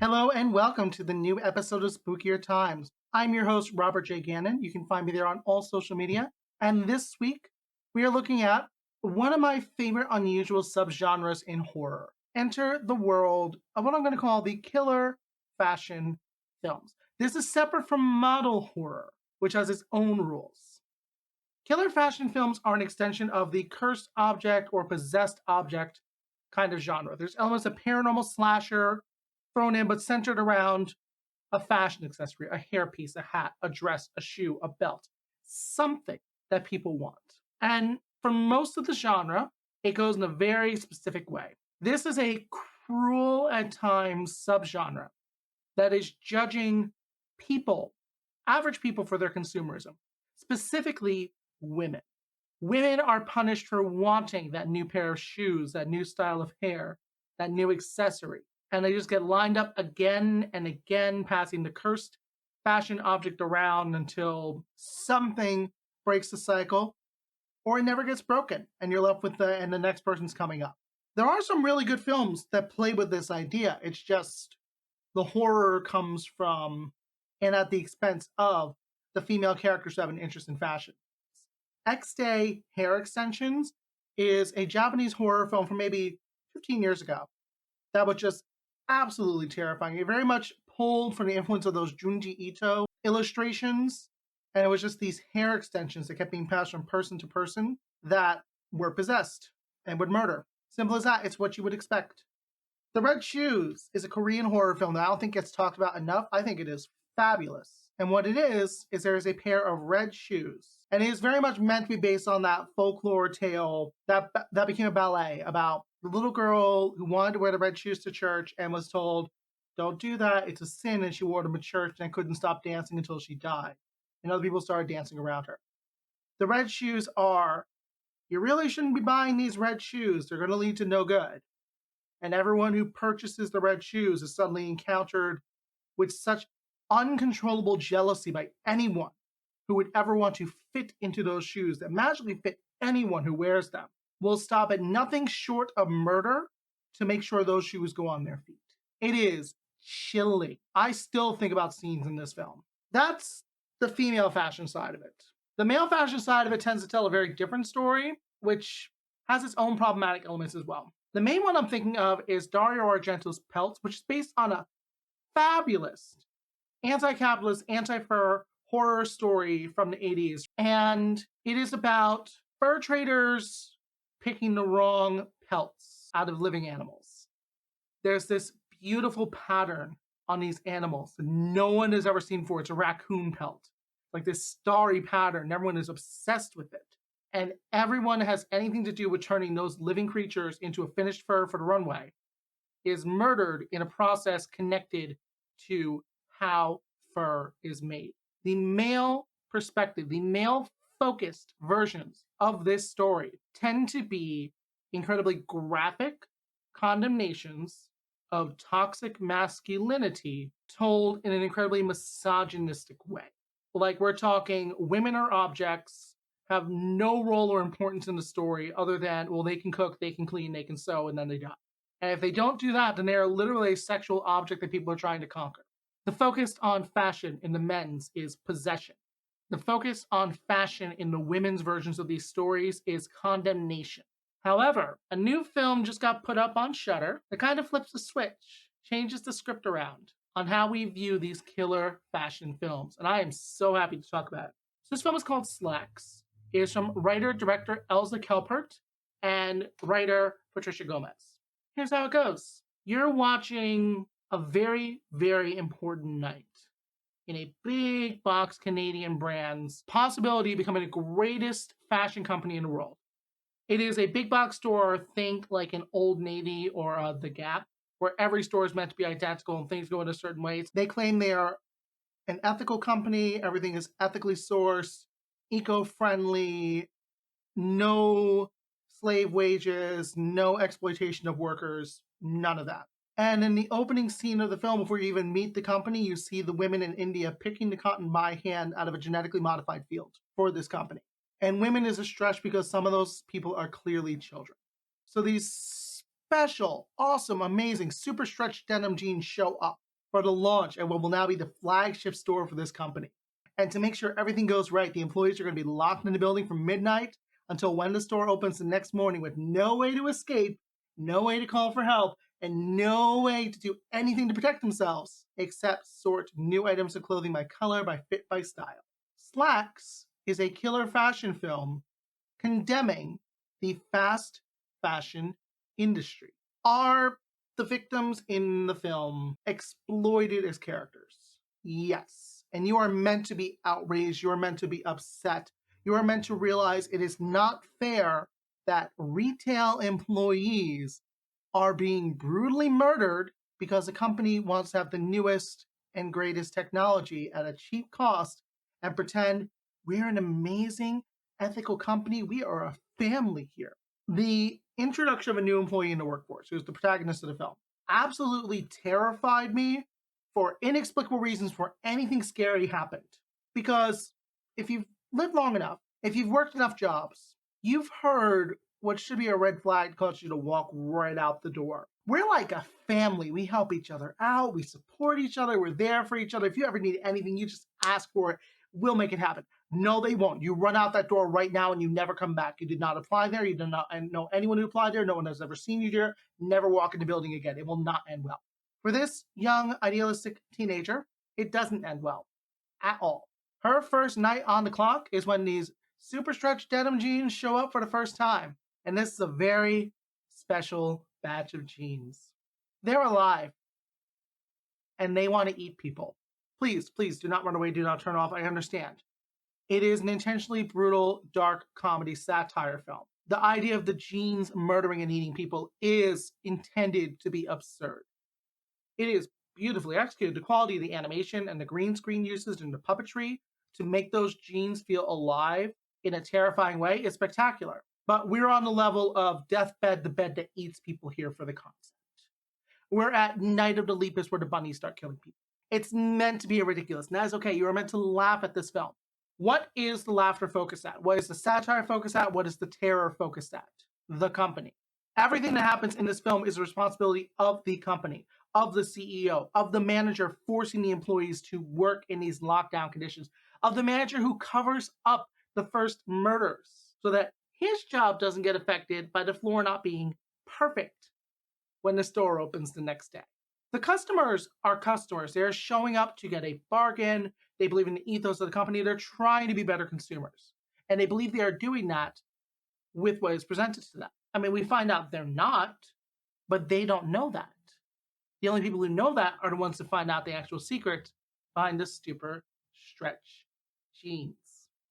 Hello and welcome to the new episode of Spookier Times. I'm your host, Robert J. Gannon. You can find me there on all social media. And this week, we are looking at one of my favorite unusual subgenres in horror. Enter the world of what I'm going to call the killer fashion films. This is separate from model horror, which has its own rules. Killer fashion films are an extension of the cursed object or possessed object kind of genre. There's elements of paranormal slasher thrown in, but centered around a fashion accessory, a hairpiece, a hat, a dress, a shoe, a belt, something that people want. And for most of the genre, it goes in a very specific way. This is a cruel at times subgenre that is judging people, average people, for their consumerism, specifically women. Women are punished for wanting that new pair of shoes, that new style of hair, that new accessory. And they just get lined up again and again, passing the cursed fashion object around until something breaks the cycle or it never gets broken and you're left with and the next person's coming up. There are some really good films that play with this idea. It's just the horror comes from and at the expense of the female characters who have an interest in fashion. X-Day Hair Extensions is a Japanese horror film from maybe 15 years ago that was just absolutely terrifying. It very much pulled from the influence of those Junji Ito illustrations, and it was just these hair extensions that kept being passed from person to person that were possessed and would murder. Simple as that. It's what you would expect. The Red Shoes is a Korean horror film that I don't think gets talked about enough. I think it is fabulous. And what it is there is a pair of red shoes. And it is very much meant to be based on that folklore tale that became a ballet about the little girl who wanted to wear the red shoes to church and was told, don't do that, it's a sin, and she wore them to church and couldn't stop dancing until she died. And other people started dancing around her. The red shoes are, you really shouldn't be buying these red shoes. They're going to lead to no good. And everyone who purchases the red shoes is suddenly encountered with such uncontrollable jealousy by anyone who would ever want to fit into those shoes that magically fit anyone who wears them, will stop at nothing short of murder to make sure those shoes go on their feet. It is chilling. I still think about scenes in this film. That's the female fashion side of it. The male fashion side of it tends to tell a very different story, which has its own problematic elements as well. The main one I'm thinking of is Dario Argento's Pelts, which is based on a fabulous anti-capitalist, anti-fur horror story from the 80s. And it is about fur traders picking the wrong pelts out of living animals. There's this beautiful pattern on these animals that no one has ever seen before. It's a raccoon pelt, like this starry pattern. Everyone is obsessed with it. And everyone that has anything to do with turning those living creatures into a finished fur for the runway is murdered in a process connected to how fur is made. The male perspective, the male focused versions of this story tend to be incredibly graphic condemnations of toxic masculinity told in an incredibly misogynistic way. Like, we're talking women are objects, have no role or importance in the story other than, well, they can cook, they can clean, they can sew, and then they die. And if they don't do that, then they are literally a sexual object that people are trying to conquer. The focus on fashion in the men's is possession. The focus on fashion in the women's versions of these stories is condemnation. However, a new film just got put up on Shudder that kind of flips the switch, changes the script around on how we view these killer fashion films. And I am so happy to talk about it. So this film is called Slaxx. It is from writer-director Elsa Kelpert and writer Patricia Gomez. Here's how it goes. You're watching a very, very important night in a big box Canadian brand's possibility of becoming the greatest fashion company in the world. It is a big box store, think like an Old Navy or The Gap, where every store is meant to be identical and things go in a certain way. They claim they are an ethical company, everything is ethically sourced, eco-friendly, no slave wages, no exploitation of workers, none of that. And in the opening scene of the film, before you even meet the company, you see the women in India picking the cotton by hand out of a genetically modified field for this company. And women is a stretch because some of those people are clearly children. So these special, awesome, amazing, super stretched denim jeans show up. for the launch and what will now be the flagship store for this company. And to make sure everything goes right, the employees are going to be locked in the building from midnight until when the store opens the next morning with no way to escape, no way to call for help, and no way to do anything to protect themselves except sort new items of clothing by color, by fit, by style. Slaxx is a killer fashion film condemning the fast fashion industry. Are the victims in the film exploited as characters? Yes. And you are meant to be outraged. You are meant to be upset. You are meant to realize it is not fair that retail employees are being brutally murdered because the company wants to have the newest and greatest technology at a cheap cost and pretend we're an amazing ethical company. We are a family here. The introduction of a new employee in the workforce, who's the protagonist of the film, absolutely terrified me for inexplicable reasons for anything scary happened. Because if you've lived long enough, if you've worked enough jobs, you've heard what should be a red flag causes you to walk right out the door. We're like a family. We help each other out. We support each other. We're there for each other. If you ever need anything, you just ask for it. We'll make it happen. No, they won't. You run out that door right now and you never come back. You did not apply there. You did not know anyone who applied there. No one has ever seen you there. Never walk in the building again. It will not end well. For this young, idealistic teenager, it doesn't end well at all. Her first night on the clock is when these super stretched denim jeans show up for the first time. And this is a very special batch of jeans. They're alive and they want to eat people. Please, please do not run away. Do not turn off. I understand. It is an intentionally brutal, dark comedy satire film. The idea of the jeans murdering and eating people is intended to be absurd. It is beautifully executed. The quality of the animation and the green screen uses and the puppetry to make those jeans feel alive in a terrifying way is spectacular. But we're on the level of deathbed, the bed that eats people here for the concept. We're at Night of the Lepus where the bunnies start killing people. It's meant to be ridiculous, and that is okay. You are meant to laugh at this film. What is the laughter focused at? What is the satire focused at? What is the terror focused at? The company. Everything that happens in this film is the responsibility of the company, of the CEO, of the manager forcing the employees to work in these lockdown conditions, of the manager who covers up the first murders so that his job doesn't get affected by the floor not being perfect when the store opens the next day. The customers are customers. They're showing up to get a bargain. They believe in the ethos of the company. They're trying to be better consumers. And they believe they are doing that with what is presented to them. I mean, we find out they're not, but they don't know that. The only people who know that are the ones that find out the actual secret behind the super stretch jeans.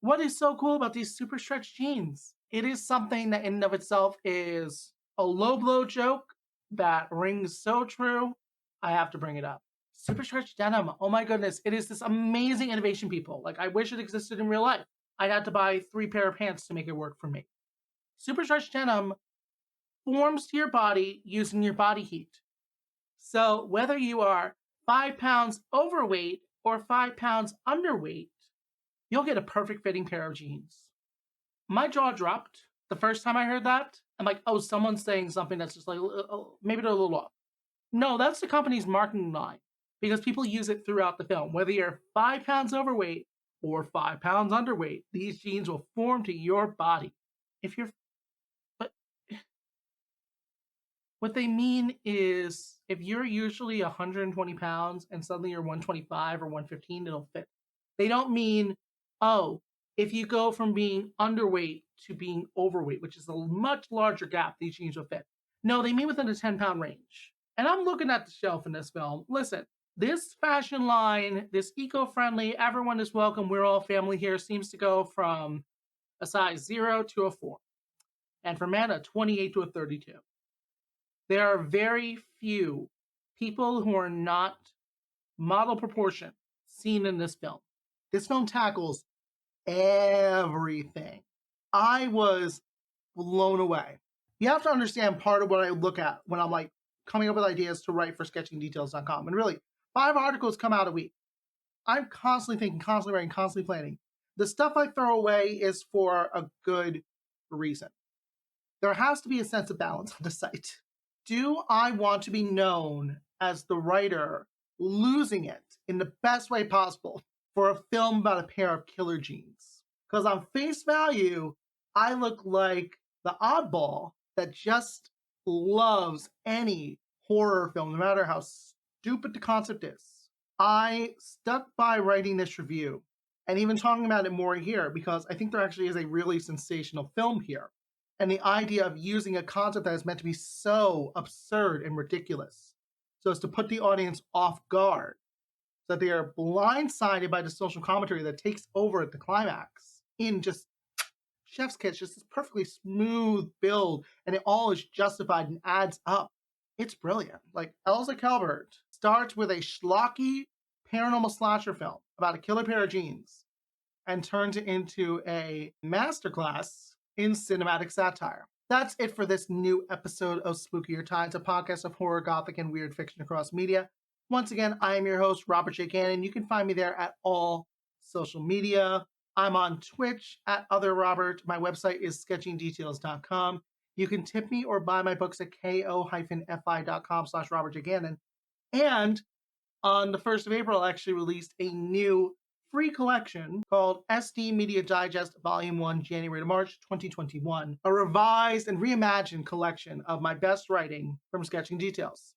What is so cool about these super stretch jeans? It is something that in and of itself is a low blow joke that rings so true, I have to bring it up. Super stretch denim, oh my goodness, it is this amazing innovation, people. Like, I wish it existed in real life. I had to buy 3 pair of pants to make it work for me. Super stretch denim forms to your body using your body heat. So whether you are 5 pounds overweight or 5 pounds underweight, you'll get a perfect fitting pair of jeans. My jaw dropped the first time I heard that. I'm like, oh, someone's saying something that's just like, maybe they're a little off. No, that's the company's marketing line because people use it throughout the film. Whether you're 5 pounds overweight or 5 pounds underweight, these jeans will form to your body. But what they mean is if you're usually 120 pounds and suddenly you're 125 or 115, it'll fit. They don't mean, oh, if you go from being underweight to being overweight, which is a much larger gap, these jeans will fit. No, they mean within a 10-pound range. And I'm looking at the shelf in this film. Listen, this fashion line, this eco-friendly, everyone is welcome, we're all family here, seems to go from a size 0 to a 4. And for men, a 28 to a 32. There are very few people who are not model proportion seen in this film. This film tackles everything. I was blown away. You have to understand part of what I look at when I'm like coming up with ideas to write for sketchingdetails.com. And really, 5 articles come out a week. I'm constantly thinking, constantly writing, constantly planning. The stuff I throw away is for a good reason. There has to be a sense of balance on the site. Do I want to be known as the writer losing it in the best way possible for a film about a pair of killer jeans. Because on face value, I look like the oddball that just loves any horror film, no matter how stupid the concept is. I stuck by writing this review and even talking about it more here because I think there actually is a really sensational film here. And the idea of using a concept that is meant to be so absurd and ridiculous so as to put the audience off guard so that they are blindsided by the social commentary that takes over at the climax in just chef's kiss, just this perfectly smooth build, and it all is justified and adds up. It's brilliant. Like Elsa Calvert starts with a schlocky paranormal slasher film about a killer pair of jeans and turns it into a masterclass in cinematic satire. That's it for this new episode of Spookier Times, a podcast of horror, gothic, and weird fiction across media. Once again, I am your host, Robert J. Gannon. You can find me there at all social media. I'm on Twitch at Other Robert. My website is sketchingdetails.com. You can tip me or buy my books at ko-fi.com/Robert J. Gannon. And on the 1st of April, I actually released a new free collection called SD Media Digest Volume 1, January to March 2021, a revised and reimagined collection of my best writing from Sketching Details.